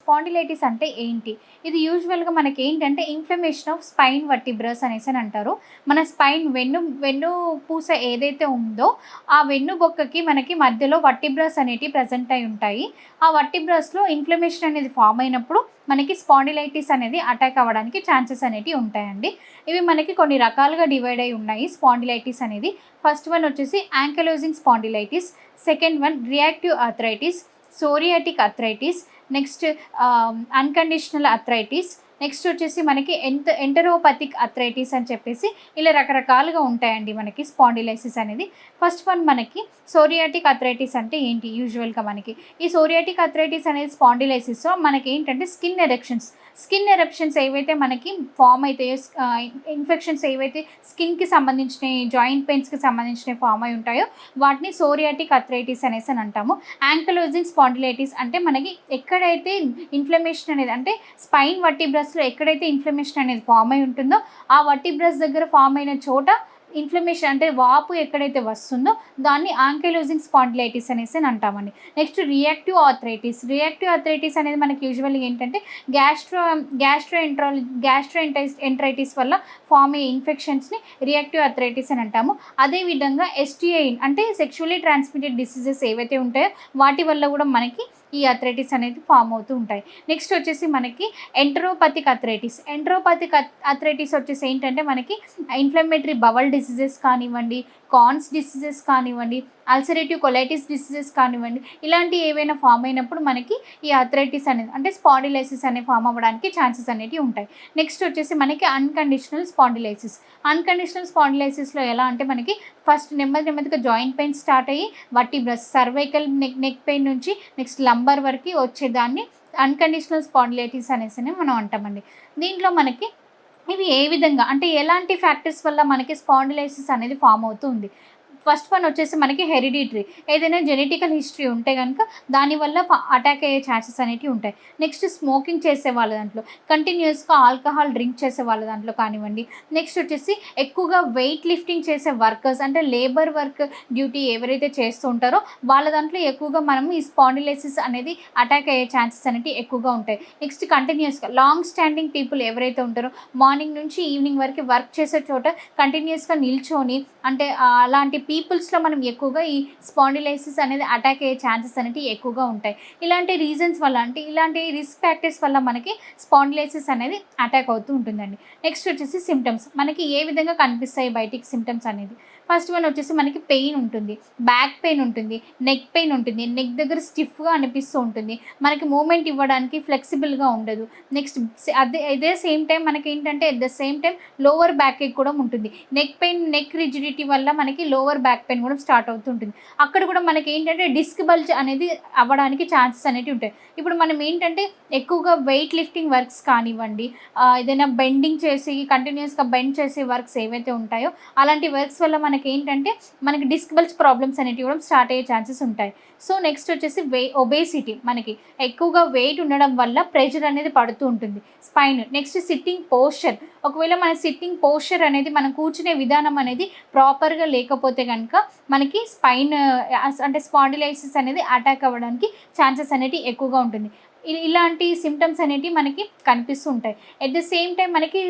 Spondylitis అంటే ఏంటి? ఇది యూజువల్‌గా మనకేంటంటే ఇన్‌ఫ్లమేషన్ ఆఫ్ స్పైన్ వర్టిబ్రస్ అనేసని అంటారు. మన స్పైన్ వెన్నుపూస ఏదైతే ఉందో, ఆ వెన్నుబొక్కకి మనకి మధ్యలో వర్టిబ్రస్ అనేటివి ప్రెజెంట్ అయి ఉంటాయి. ఆ వర్టిబ్రస్‌లో ఇన్‌ఫ్లమేషన్ అనేది ఫార్మ్ అయినప్పుడు మనకి స్పాండిలైటిస్ అనేది అటాక్ అవ్వడానికి ఛాన్సెస్ అనేటివి ఉంటాయండి. ఇవి మనకి కొన్ని రకాలుగా డివైడ్ అయి ఉన్నాయి స్పాండిలైటిస్ అనేది. ఫస్ట్ వన్ వచ్చేసి ankylosing spondylitis, second one reactive arthritis, psoriatic arthritis, next unconditional arthritis, next వచ్చేసి మనకి ఎంటరోపతిక్ ఆర్థరైటిస్ అని చెప్పేసి ఇలా రకరకాలుగా ఉంటాయండి మనకి స్పాండిలైసిస్ అనేది. ఫస్ట్ వన్ మనకి సోరియాటిక్ ఆర్థరైటిస్ అంటే ఏంటి? యూజువల్‌గా మనకి ఈ సోరియాటిక్ ఆర్థరైటిస్ అనేది స్పాండిలైసిస్‌లో మనకేంటంటే స్కిన్ ఎరప్షన్స్ ఏవైతే మనకి ఫార్మ్ అయితాయో, ఇన్ఫెక్షన్స్ ఏవైతే స్కిన్‌కి సంబంధించినయి, జాయింట్ పెయిన్స్‌కి సంబంధించినవి ఫార్మ్ అయి ఉంటాయో వాటిని సోరియాటిక్ ఆర్థరైటిస్ అనేసని అంటాము. యాంకలోజింగ్ స్పాండిలైటిస్ అంటే మనకి ఎక్కడైతే ఇన్‌ఫ్లమేషన్ అనేది అంటే స్పైన్ వర్టిబ్రస్‌లో ఎక్కడైతే ఇన్‌ఫ్లమేషన్ అనేది ఫార్మ్ అయి ఉంటుందో, ఆ వర్టిబ్రస్ దగ్గర ఫార్మ్ అయిన చోట ఇన్‌ఫ్లమేషన్ అంటే వాపు ఎక్కడైతే వస్తుందో దాన్ని యాంకలోజింగ్ స్పాండిలైటిస్ అనేసని అంటామండి. నెక్స్ట్ రియాక్టివ్ ఆర్థరైటిస్ అనేది మనకి యూజువల్‌గా ఏంటంటే గ్యాస్ట్రోఎంటరైటిస్ వల్ల ఫార్మ్ అయ్యే ఇన్ఫెక్షన్స్‌ని రియాక్టివ్ ఆర్థరైటిస్ అని అంటాము. అదేవిధంగా ఎస్టీఐ అంటే సెక్షువల్లీ ట్రాన్స్మిటెడ్ డిసీజెస్ ఏవైతే ఉంటాయో వాటి వల్ల కూడా మనకి ఈ ఆర్థరైటిస్ అనేది ఫార్మ్ అవుతూ ఉంటాయి. నెక్స్ట్ వచ్చేసి మనకి ఎంటరోపతిక్ ఆర్థరైటిస్ వచ్చేసి ఏంటంటే మనకి ఇన్‌ఫ్లమేటరీ బవల్ డిసీజెస్ కానివ్వండి, కార్న్స్ డిసీజెస్ కానివ్వండి, అల్సరేటివ్ కొలైటిస్ డిసీజెస్ కానివ్వండి, ఇలాంటివి ఏవైనా ఫార్మ్ అయినప్పుడు మనకి ఈ ఆర్థరైటిస్ అనేది అంటే స్పాండిలైసిస్ అనేది ఫార్మ్ అవ్వడానికి ఛాన్సెస్ అనేటివి ఉంటాయి. నెక్స్ట్ వచ్చేసి మనకి అన్‌కండిషనల్ స్పాండిలైసిస్‌లో ఎలా అంటే మనకి ఫస్ట్ నెమ్మదిగా జాయింట్ పెయిన్ స్టార్ట్ అయ్యి వర్టిబ్రస్ సర్వైకల్ నెక్ పెయిన్ నుంచి నెక్స్ట్ లంబర్ వరకు వచ్చేదాన్ని అన్‌కండిషనల్ స్పాండిలైటిస్ అనేసి మనం అంటామండి. దీంట్లో మనకి ఇవి ఏ విధంగా అంటే ఎలాంటి ఫ్యాక్టర్స్ వల్ల మనకి స్పాండిలైసిస్ అనేది ఫార్మ్ అవుతూ ఉంది. ఫస్ట్ వన్ వచ్చేసి మనకి హెరిడిటరీ. ఏదైనా జెనెటికల్ హిస్టరీ ఉంటే గనుక దానివల్ల అటాక్ అయ్యే ఛాన్సెస్ అనేటివి ఉంటాయి. నెక్స్ట్ స్మోకింగ్ చేసే వాళ్ళ దాంట్లో, కంటిన్యూయస్‌గా ఆల్కహాల్ డ్రింక్ చేసే వాళ్ళ దాంట్లో కానివ్వండి, నెక్స్ట్ వచ్చేసి ఎక్కువగా వెయిట్ లిఫ్టింగ్ చేసే వర్కర్స్ అంటే లేబర్ వర్క్ డ్యూటీ ఎవరైతే చేస్తూ ఉంటారో వాళ్ళ దాంట్లో ఎక్కువగా మనం ఈ స్పాండిలైసిస్ అనేది అటాక్ అయ్యే ఛాన్సెస్ అనేటివి ఎక్కువగా ఉంటాయి. నెక్స్ట్ కంటిన్యూయస్‌గా లాంగ్ స్టాండింగ్ పీపుల్ ఎవరైతే ఉంటారో మార్నింగ్ నుంచి ఈవినింగ్ వరకు వర్క్ చేసే చోట కంటిన్యూయస్‌గా నిల్చొని అంటే అలాంటి పీపుల్స్‌లో మనం ఎక్కువగా ఈ స్పాండిలైసిస్ అనేది అటాక్ అయ్యే ఛాన్సెస్ అనేటివి ఎక్కువగా ఉంటాయి. ఇలాంటి రీజన్స్ వల్ల అంటే ఇలాంటి రిస్క్ ఫ్యాక్టర్స్ వల్ల మనకి స్పాండిలైసిస్ అనేది అటాక్ అవుతూ ఉంటుందండి. నెక్స్ట్ వచ్చేసి సిమ్టమ్స్ మనకి ఏ విధంగా కనిపిస్తాయి బయటికి సిమ్టమ్స్ అనేది. ఫస్ట్ వన్ వచ్చేసి మనకి పెయిన్ ఉంటుంది, బ్యాక్ పెయిన్ ఉంటుంది, నెక్ పెయిన్ ఉంటుంది, నెక్ దగ్గర స్టిఫ్‌గా అనిపిస్తూ ఉంటుంది, మనకి మూవ్‌మెంట్ ఇవ్వడానికి ఫ్లెక్సిబుల్‌గా ఉండదు. నెక్స్ట్ ఇదే సేమ్ టైం మనకేంటంటే at the same time lower back ache కూడా ఉంటుంది. నెక్ రిజిడిటీ వల్ల మనకి లోవర్ బ్యాక్ పెయిన్ కూడా స్టార్ట్ అవుతూ ఉంటుంది. అక్కడ కూడా మనకి ఏంటంటే డిస్క్ బల్జ్ అనేది అవ్వడానికి ఛాన్సెస్ అనేటివి ఉంటాయి. ఇప్పుడు మనం ఏంటంటే ఎక్కువగా వెయిట్ లిఫ్టింగ్ వర్క్స్ కానివ్వండి, ఏదైనా బెండింగ్ చేసి కంటిన్యూయస్‌గా బెండ్ చేసే వర్క్స్ ఏవైతే ఉంటాయో అలాంటి వర్క్స్ వల్ల మనకి డిస్క్ బల్జ్ ప్రాబ్లమ్స్ అనేటివి కూడా స్టార్ట్ అయ్యే ఛాన్సెస్ ఉంటాయి. సో నెక్స్ట్ వచ్చేసి ఒబేసిటీ మనకి ఎక్కువగా వెయిట్ ఉండడం వల్ల ప్రెషర్ అనేది పడుతూ ఉంటుంది స్పైన్. నెక్స్ట్ సిట్టింగ్ పోస్చర్, ఒకవేళ మన సిట్టింగ్ పోస్చర్ అనేది మనం కూర్చునే విధానం అనేది ప్రాపర్‌గా లేకపోతే గనుక మనకి స్పైన్ అంటే స్పాండిలైసిస్ అనేది అటాక్ అవ్వడానికి ఛాన్సెస్ అనేటివి ఎక్కువగా ఉంటుంది. ఇలాంటి సిమ్టమ్స్ అనేటివి మనకి కనిపిస్తూ ఉంటాయి. ఎట్ ద సేమ్ టైం మనకి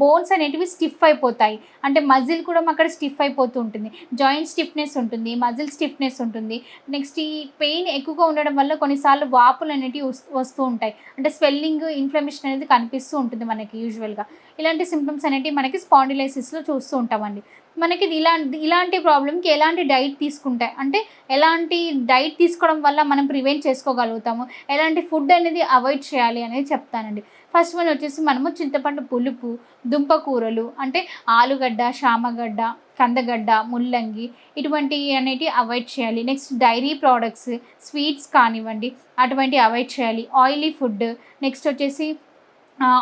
బోన్స్ అనేటివి స్టిఫ్ అయిపోతాయి. అంటే మజిల్ కూడా అక్కడ స్టిఫ్ అయిపోతూ ఉంటుంది. జాయింట్ స్టిఫ్‌నెస్ ఉంటుంది, మజిల్ స్టిఫ్‌నెస్ ఉంటుంది. నెక్స్ట్ ఈ పెయిన్ ఎక్కువగా ఉండడం వల్ల కొన్నిసార్లు వాపులు అనేటివి వస్తూ ఉంటాయి. అంటే స్వెల్లింగ్, ఇన్‌ఫ్లమేషన్ అనేది కనిపిస్తూ ఉంటుంది మనకి యూజువల్‌గా. ఇలాంటి సింప్టమ్స్ అనేటివి మనకి స్పాండిలైసిస్‌లో చూస్తూ ఉంటామండి. మనకి ఇలాంటి ప్రాబ్లమ్‌కి ఎలాంటి డైట్ తీసుకుంటే అంటే ఎలాంటి డైట్ తీసుకోవడం వల్ల మనం ప్రివెంట్ చేసుకోగలుగుతాము, ఎలాంటి ఫుడ్ అనేది అవాయిడ్ చేయాలి అనేది చెప్తానండి. ఫస్ట్ వన్ వచ్చేసి మనము చింతపండు పులుపు, దుంప కూరలు అంటే ఆలుగడ్డ, చామగడ్డ, కందగడ్డ, ముల్లంగి ఇటువంటివి అనేటివి అవాయిడ్ చేయాలి. నెక్స్ట్ డైరీ ప్రోడక్ట్స్, స్వీట్స్ కానివ్వండి అటువంటివి అవాయిడ్ చేయాలి. ఆయిలీ ఫుడ్, నెక్స్ట్ వచ్చేసి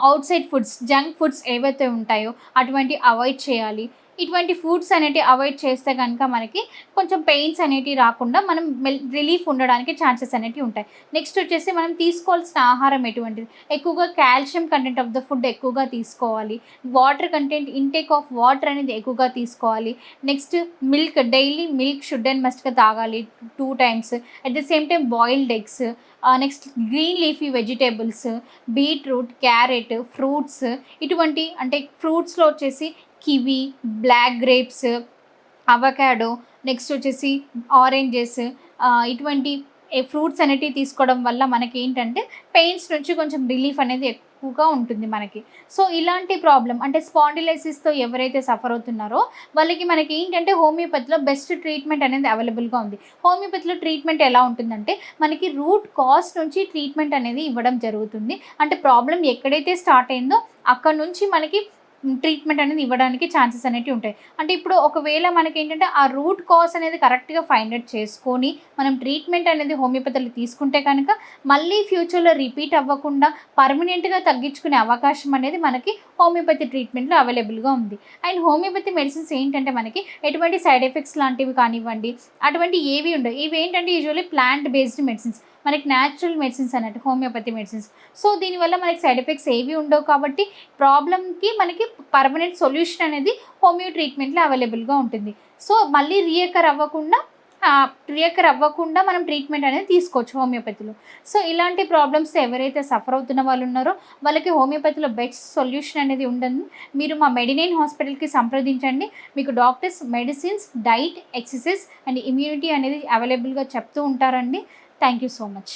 ఔట్‌సైడ్ ఫుడ్స్, జంక్ ఫుడ్స్ ఏవైతే ఉంటాయో అటువంటివి అవాయిడ్ చేయాలి. ఇటువంటి ఫుడ్స్ అనేటివి అవాయిడ్ చేస్తే కనుక మనకి కొంచెం పెయిన్స్ అనేటివి రాకుండా మనం రిలీఫ్ ఉండడానికి ఛాన్సెస్ అనేటివి ఉంటాయి. నెక్స్ట్ వచ్చేసి మనం తీసుకోవాల్సిన ఆహారం ఎటువంటిది, ఎక్కువగా calcium content of the food ఎక్కువగా తీసుకోవాలి. Water content, intake of water అనేది ఎక్కువగా తీసుకోవాలి. Next milk, daily milk should and మస్ట్గా తాగాలి 2 times. At the same time boiled eggs, next green leafy vegetables, beetroot, carrot, fruits, ఇటువంటి అంటే ఫ్రూట్స్లో వచ్చేసి kiwi, black grapes, avocado, next వచ్చేసి ఆరెంజెస్, ఇటువంటి ఫ్రూట్స్ అనేటివి తీసుకోవడం వల్ల మనకి ఏంటంటే పెయిన్స్ నుంచి కొంచెం రిలీఫ్ అనేది ఎక్కువగా ఉంటుంది మనకి. సో ఇలాంటి ప్రాబ్లం అంటే స్పాండిలైసిస్తో ఎవరైతే సఫర్ అవుతున్నారో వాళ్ళకి మనకి ఏంటంటే హోమియోపతిలో బెస్ట్ ట్రీట్మెంట్ అనేది అవైలబుల్గా ఉంది. హోమియోపతిలో ట్రీట్మెంట్ ఎలా ఉంటుందంటే మనకి రూట్ కాజ్ నుంచి ట్రీట్మెంట్ అనేది ఇవ్వడం జరుగుతుంది. అంటే ప్రాబ్లం ఎక్కడైతే స్టార్ట్ అయిందో అక్కడ నుంచి మనకి ట్రీట్మెంట్ అనేది ఇవ్వడానికి ఛాన్సెస్ అనేటివి ఉంటాయి. అంటే ఇప్పుడు ఒకవేళ మనకేంటంటే ఆ రూట్ కాజ్ అనేది కరెక్ట్‌గా ఫైండ్ ఔట్ చేసుకొని మనం ట్రీట్మెంట్ అనేది హోమియోపతిలో తీసుకుంటే కనుక మళ్ళీ ఫ్యూచర్‌లో రిపీట్ అవ్వకుండా పర్మనెంట్‌గా తగ్గించుకునే అవకాశం అనేది మనకి హోమియోపతి ట్రీట్మెంట్‌లో అవైలబుల్‌గా ఉంది. అండ్ హోమియోపతి మెడిసిన్స్ ఏంటంటే మనకి ఎటువంటి సైడ్ ఎఫెక్ట్స్ లాంటివి కానివ్వండి, అటువంటి ఏవి ఉండవు. ఇవేంటంటే యూజువల్లీ ప్లాంట్ బేస్డ్ మెడిసిన్స్. మనకి న్యాచురల్ మెడిసిన్స్ అన్నట్టు హోమియోపతి మెడిసిన్స్. సో దీనివల్ల మనకి సైడ్ ఎఫెక్ట్స్ ఏవి ఉండవు కాబట్టి ప్రాబ్లమ్‌కి మనకి పర్మనెంట్ సొల్యూషన్ అనేది హోమియో ట్రీట్మెంట్‌లో అవైలబుల్‌గా ఉంటుంది. సో మళ్ళీ రీయకర్ అవ్వకుండా మనం ట్రీట్మెంట్ అనేది తీసుకోవచ్చు హోమియోపతిలో. సో ఇలాంటి ప్రాబ్లమ్స్‌తో ఎవరైతే సఫర్ అవుతున్న వాళ్ళు ఉన్నారో వాళ్ళకి హోమియోపతిలో బెస్ట్ సొల్యూషన్ అనేది ఉండదు. మీరు మా మెడినైన్ హాస్పిటల్‌కి సంప్రదించండి. మీకు doctors medicines, diet, exercise and immunity అనేది అవైలబుల్‌గా చెప్తూ ఉంటారండి. Thank you so much.